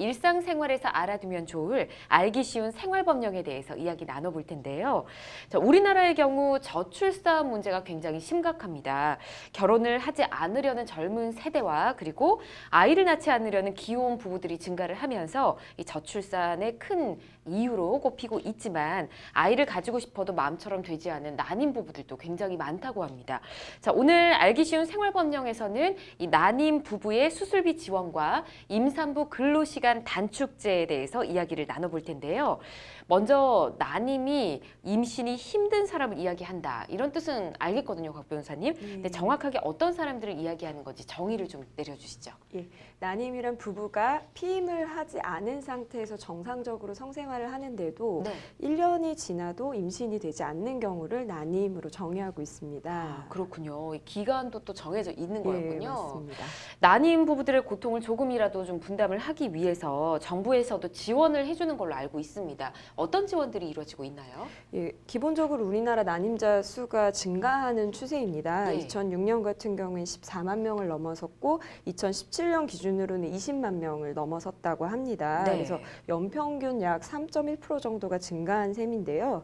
일상생활에서 알아두면 좋을 알기 쉬운 생활법령에 대해서 이야기 나눠볼 텐데요. 자, 우리나라의 경우 저출산 문제가 굉장히 심각합니다. 결혼을 하지 않으려는 젊은 세대와 그리고 아이를 낳지 않으려는 기혼 부부들이 증가를 하면서 이 저출산의 큰 이유로 꼽히고 있지만 아이를 가지고 싶어도 마음처럼 되지 않은 난임 부부들도 굉장히 많다고 합니다. 자, 오늘 알기 쉬운 생활법령에서는 이 난임 부부의 수술비 지원과 임산부 근로시간 단축제에 대해서 이야기를 나눠볼 텐데요. 먼저 난임이 임신이 힘든 사람을 이야기한다. 이런 뜻은 알겠거든요, 곽 변호사님. 근데 정확하게 어떤 사람들을 이야기하는 건지 정의를 좀 내려주시죠. 예, 난임이란 부부가 피임을 하지 않은 상태에서 정상적으로 성생활을 하는데도 네. 1년이 지나도 임신이 되지 않는 경우를 난임으로 정의하고 있습니다. 아, 그렇군요. 이 기간도 또 정해져 있는 예, 거였군요. 맞습니다. 난임 부부들의 고통을 조금이라도 좀 분담을 하기 위해서 정부에서도 지원을 해주는 걸로 알고 있습니다. 어떤 지원들이 이루어지고 있나요? 예, 기본적으로 우리나라 난임자 수가 증가하는 추세입니다. 예. 2006년 같은 경우엔 14만 명을 넘어섰고 2017년 기준으로는 20만 명을 넘어섰다고 합니다. 네. 그래서 연평균 약 3.1% 정도가 증가한 셈인데요.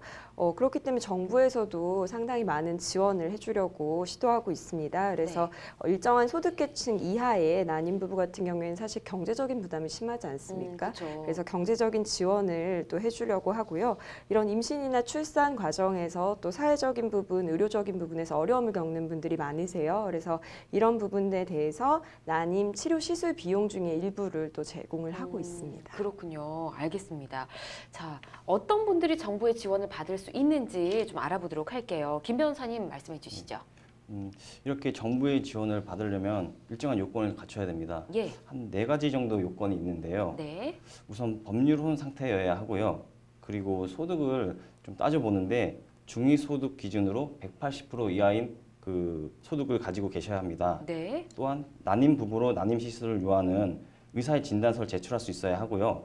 그렇기 때문에 정부에서도 상당히 많은 지원을 해주려고 시도하고 있습니다. 그래서 일정한 소득계층 이하의 난임 부부 같은 경우에는 사실 경제적인 부담이 심하지 않습니까? 그렇죠. 그래서 경제적인 지원을 또 해주려고 하고요. 이런 임신이나 출산 과정에서 또 사회적인 부분, 의료적인 부분에서 어려움을 겪는 분들이 많으세요. 그래서 이런 부분에 대해서 난임 치료 시술 비용 중에 일부를 또 제공을 하고 있습니다. 그렇군요. 알겠습니다. 자, 어떤 분들이 정부의 지원을 받을 수 있는지 좀 알아보도록 할게요. 김 변호사님 말씀해 주시죠. 이렇게 정부의 지원을 받으려면 일정한 요건을 갖춰야 됩니다. 예. 한 4가지 정도 요건이 있는데요. 네. 우선 법률혼 상태여야 하고요. 그리고 소득을 좀 따져보는데 중위소득 기준으로 180% 이하인 그 소득을 가지고 계셔야 합니다. 네. 또한 난임 부부로 난임 시술을 요하는 의사의 진단서를 제출할 수 있어야 하고요.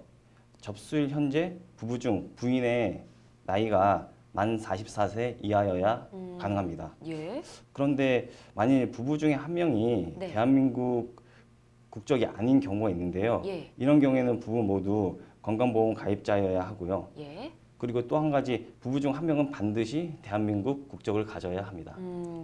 접수일 현재 부부 중 부인의 나이가 만 44세 이하여야 가능합니다. 예. 그런데 만일 부부 중에 한 명이 네. 대한민국 국적이 아닌 경우가 있는데요. 예. 이런 경우에는 부부 모두 건강보험 가입자여야 하고요. 예. 그리고 또 한 가지 부부 중 한 명은 반드시 대한민국 국적을 가져야 합니다.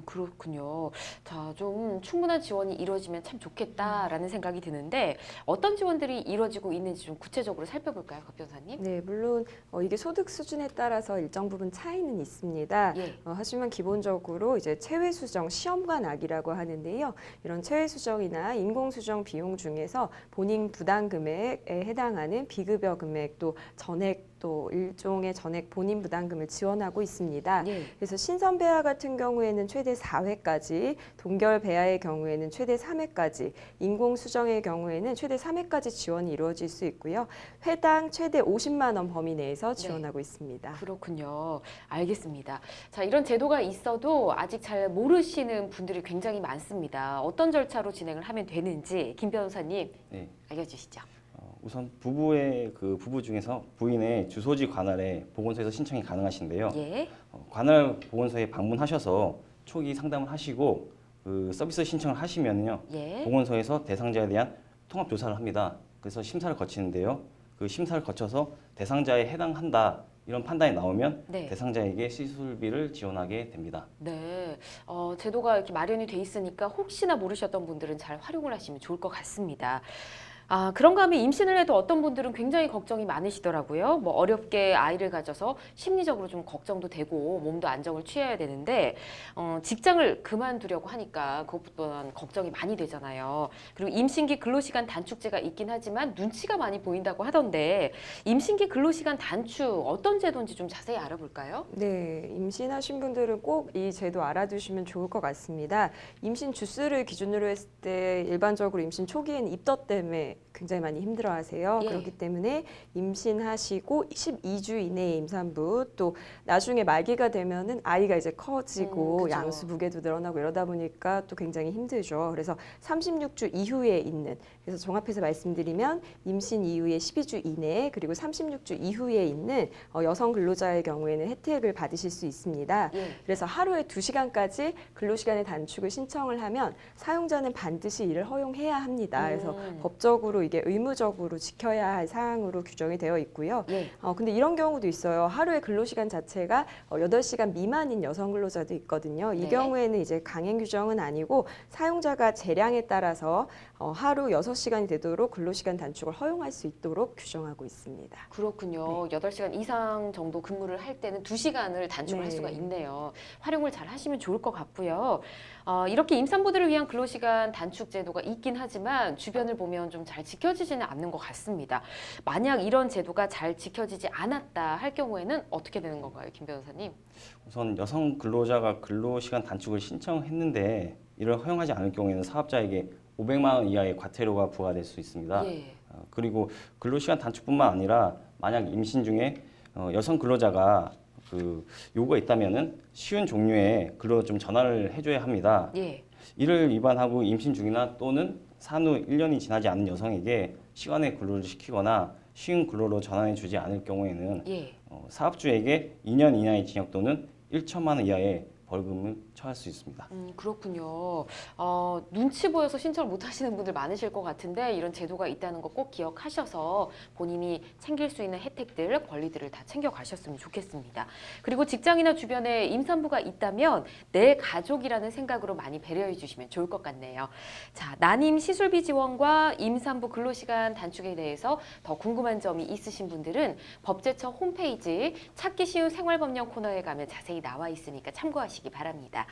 그렇군요. 자, 좀 충분한 지원이 이루어지면 참 좋겠다라는 생각이 드는데 어떤 지원들이 이루어지고 있는지 좀 구체적으로 살펴볼까요, 곽 변호사님? 네, 물론 이게 소득 수준에 따라서 일정 부분 차이는 있습니다. 예. 하지만 기본적으로 이제 체외 수정 시험관액이라고 하는데요. 이런 체외 수정이나 인공 수정 비용 중에서 본인 부담 금액에 해당하는 비급여 금액 또 전액 또 일종의 전액 본인 부담금을 지원하고 있습니다. 예. 그래서 신선 배아 같은 경우에는 최대 4회까지, 동결 배아의 경우에는 최대 3회까지, 인공 수정의 경우에는 최대 3회까지 지원이 이루어질 수 있고요. 회당 최대 50만 원 범위 내에서 지원하고 있습니다. 그렇군요. 알겠습니다. 자, 이런 제도가 있어도 아직 잘 모르시는 분들이 굉장히 많습니다. 어떤 절차로 진행을 하면 되는지 김 변호사님 네. 알려주시죠. 우선 부부 중에서 부인의 주소지 관할에 보건소에서 신청이 가능하신데요. 예. 관할 보건소에 방문하셔서 초기 상담을 하시고 그 서비스 신청을 하시면요. 예. 보건소에서 대상자에 대한 통합 조사를 합니다. 그래서 심사를 거치는데요. 그 심사를 거쳐서 대상자에 해당한다 이런 판단이 나오면 네. 대상자에게 시술비를 지원하게 됩니다. 네, 제도가 이렇게 마련이 돼 있으니까 혹시나 모르셨던 분들은 잘 활용을 하시면 좋을 것 같습니다. 아, 그런가 하면 임신을 해도 어떤 분들은 굉장히 걱정이 많으시더라고요. 뭐 어렵게 아이를 가져서 심리적으로 좀 걱정도 되고 몸도 안정을 취해야 되는데 직장을 그만두려고 하니까 그것보다 걱정이 많이 되잖아요. 그리고 임신기 근로시간 단축제가 있긴 하지만 눈치가 많이 보인다고 하던데 임신기 근로시간 단축 어떤 제도인지 좀 자세히 알아볼까요? 네, 임신하신 분들은 꼭 이 제도 알아두시면 좋을 것 같습니다. 임신 주수를 기준으로 했을 때 일반적으로 임신 초기에는 입덧 때문에 굉장히 많이 힘들어하세요. 예. 그렇기 때문에 임신하시고 12주 이내의 임산부 또 나중에 말기가 되면은 아이가 이제 커지고 그죠. 양수 무게도 늘어나고 이러다 보니까 또 굉장히 힘들죠. 그래서 36주 이후에 있는 그래서 종합해서 말씀드리면 임신 이후에 12주 이내 그리고 36주 이후에 있는 여성 근로자의 경우에는 혜택을 받으실 수 있습니다. 예. 그래서 하루에 2시간까지 근로시간의 단축을 신청을 하면 사용자는 반드시 이를 허용해야 합니다. 그래서 법적으로 법적으로 이게 의무적으로 지켜야 할 사항으로 규정이 되어 있고요. 예. 근데 이런 경우도 있어요. 하루의 근로시간 자체가 8시간 미만인 여성 근로자도 있거든요. 이 네. 경우에는 이제 강행 규정은 아니고 사용자가 재량에 따라서 하루 6시간이 되도록 근로시간 단축을 허용할 수 있도록 규정하고 있습니다. 그렇군요. 8시간 이상 정도 근무를 할 때는 2시간을 단축을 할 네. 수가 있네요. 활용을 잘 하시면 좋을 것 같고요. 이렇게 임산부들을 위한 근로시간 단축 제도가 있긴 하지만 주변을 보면 좀 잘 지켜지지는 않는 것 같습니다. 만약 이런 제도가 잘 지켜지지 않았다 할 경우에는 어떻게 되는 건가요, 김 변호사님? 우선 여성 근로자가 근로시간 단축을 신청했는데 이를 허용하지 않을 경우에는 사업자에게 500만 원 이하의 과태료가 부과될 수 있습니다. 예. 그리고 근로시간 단축뿐만 아니라 만약 임신 중에 여성 근로자가 요구가 있다면은 쉬운 종류의 근로로 좀 전환을 해줘야 합니다. 예. 이를 위반하고 임신 중이나 또는 산후 1년이 지나지 않은 여성에게 시간의 근로를 시키거나 쉬운 근로로 전환해 주지 않을 경우에는 예. 사업주에게 2년 이하의 징역 또는 1천만 원 이하의 벌금을 처할 수 있습니다. 그렇군요. 눈치 보여서 신청을 못 하시는 분들 많으실 것 같은데 이런 제도가 있다는 거 꼭 기억하셔서 본인이 챙길 수 있는 혜택들, 권리들을 다 챙겨 가셨으면 좋겠습니다. 그리고 직장이나 주변에 임산부가 있다면 내 가족이라는 생각으로 많이 배려해 주시면 좋을 것 같네요. 자, 난임 시술비 지원과 임산부 근로시간 단축에 대해서 더 궁금한 점이 있으신 분들은 법제처 홈페이지 찾기 쉬운 생활법령 코너에 가면 자세히 나와 있으니까 참고하시기 바랍니다.